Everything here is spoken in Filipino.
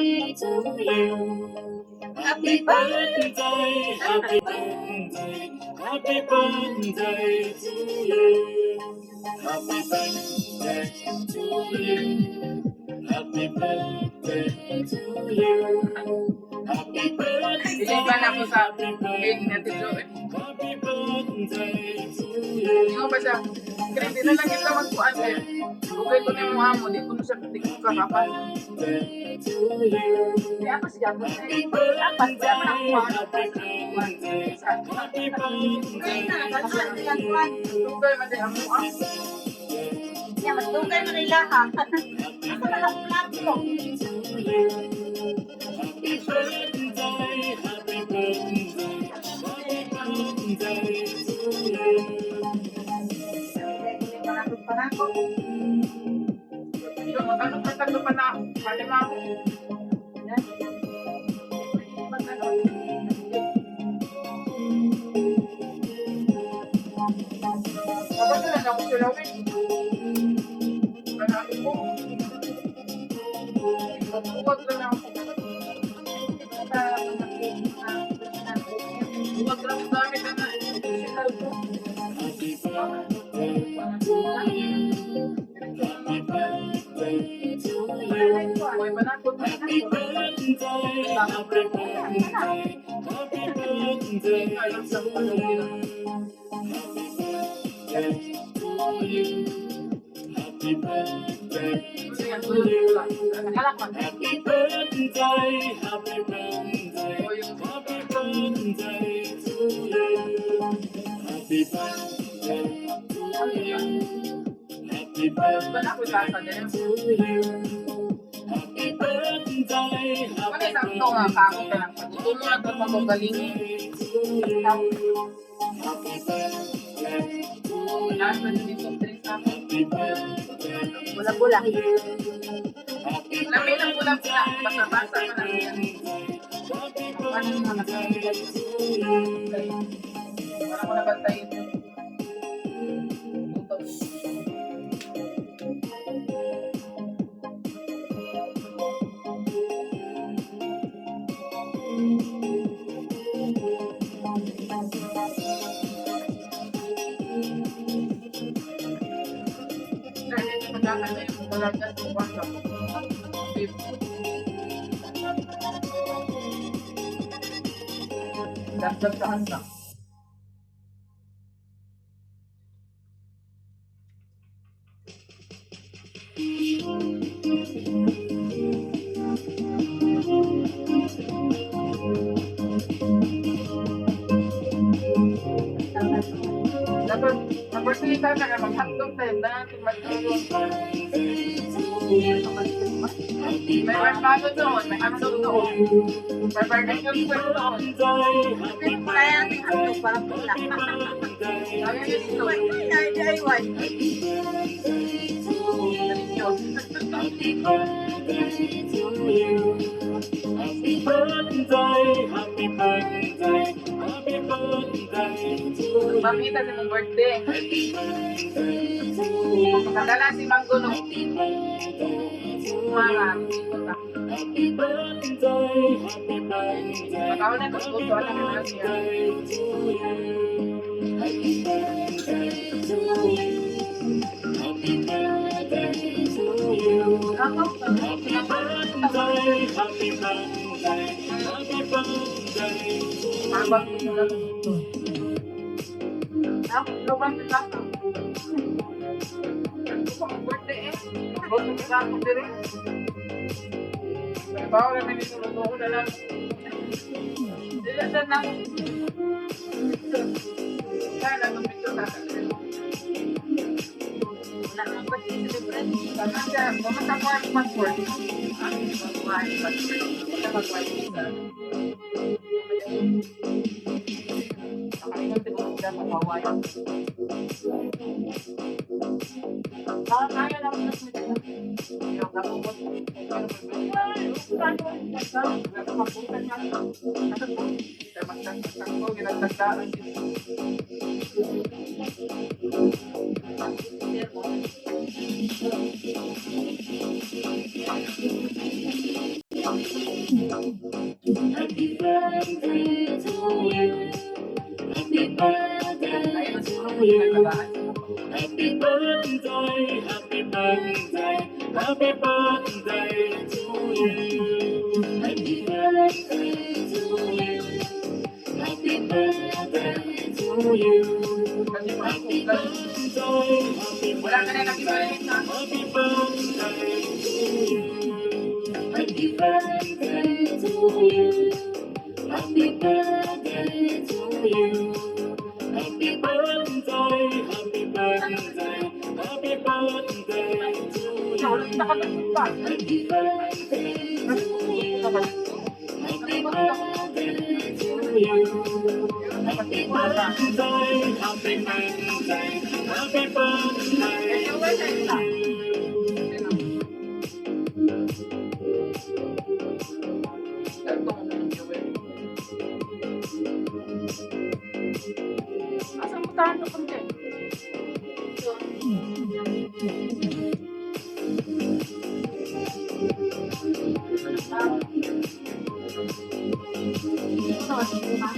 to you. Happy birthday, happy birthday, happy birthday to you. Happy birthday to you. Happy birthday to you. Happy birthday. Iliban ako sa cake na tito eh. Happy birthday to you. Hindi ko pa siya. Crazy na lang ito magpuan eh. Bukay ko na yung mukha mo, di ko na siya di ko kakapal. Kaya ako siya po eh. Dapat siya man ang mukha. Happy birthday. Tugay man din ang mukha. Yan, magtugay mo nila ha. Ako na lang plato. Happy birthday, happy birthday, happy birthday to you. Ito, matalo pa na. Malima ako. Yan. Magano. Dapat na lang ako silawin. Hanapin ko. Huwag lang ako. Huwag lang ang gamit na na. Sinal ko. Happy birthday to you. Happy birthday to you. Huwag manakot. Happy birthday, happy birthday, happy birthday Alam sa to mga you. nila. Happy birthday to you. Happy birthday Kasi yan, to you. nakalakpan. Happy birthday, happy birthday, O yung happy birthday to you. Happy birthday to you. Happy manakot birthday sa din. to you. Happy birthday, Ano happy isang ito nga pako ka lang. Pagkutulo na ito magaling. birthday to you. Happy birthday to Wala you. pa din dito. Tres na ako. Happy birthday Bula-bula. to you. Happy Lamay ng bulang-bula. Basa-basa ka lang yan. Happy Ano yung mga birthday to you. Wala ko nabantayin. Ito. Dahil ito magkakala yung talaga sa basa. Dagdag sa handa. Dapat, mag-birthday tayo na mag-hotdog tayo. Dahil mag-tulong. May merkado doon, may hotdog doon. May barbecue square doon. Pero pala yan ang hotdog para pula. Lagi yun dito. DIY. Happy birthday to you. Happy birthday, happy birthday, happy birthday to you. Mamita sa mong birthday. Happy birthday to you. Makadala si Manggulo. Happy birthday to you. Mga dito ta. Happy birthday, happy birthday. Pagkaon na ito, gusto alam na siya. To you. Happy birthday to you. Happy birthday to you. Ako, Happy birthday, happy birthday, happy birthday to you. mabang gusto na ito. Ako, lubang sila ka. Gusto mong birthday eh. Gusto sila ako din eh. May bawal namin ito, luto ko na lang. Sila sa nang... Kaya lang, ito sa akin. Wala nang birthday celebrant. Sama siya, pumunta ko ang passport. Ang mag-wife, passport. Mag-wife visa. Nakalingan siguro sila sa Hawaii. Kaya lang na sila. Yung kapupot. Nakapunta niya. Ano po? Kita magtagtag ko, ginagtagdaan siya. Happy birthday to you. Happy birthday Ayun, to siguro you. pinagtagaan. Happy birthday, happy birthday, happy birthday to you. Happy birthday to you. Happy birthday to you. Kasi Happy parang birthday, happy wala ka na nakibalik na. happy birthday to you. Happy birthday to you. Happy birthday to you. Happy birthday, happy birthday, happy birthday to you. Nakatagot pa. Happy birthday to you. Happy birthday to you. Happy birthday, happy birthday, happy birthday Eh, yung wala isa. to you. Gantong Joel. Asang putahan ko konti? Ito, diba?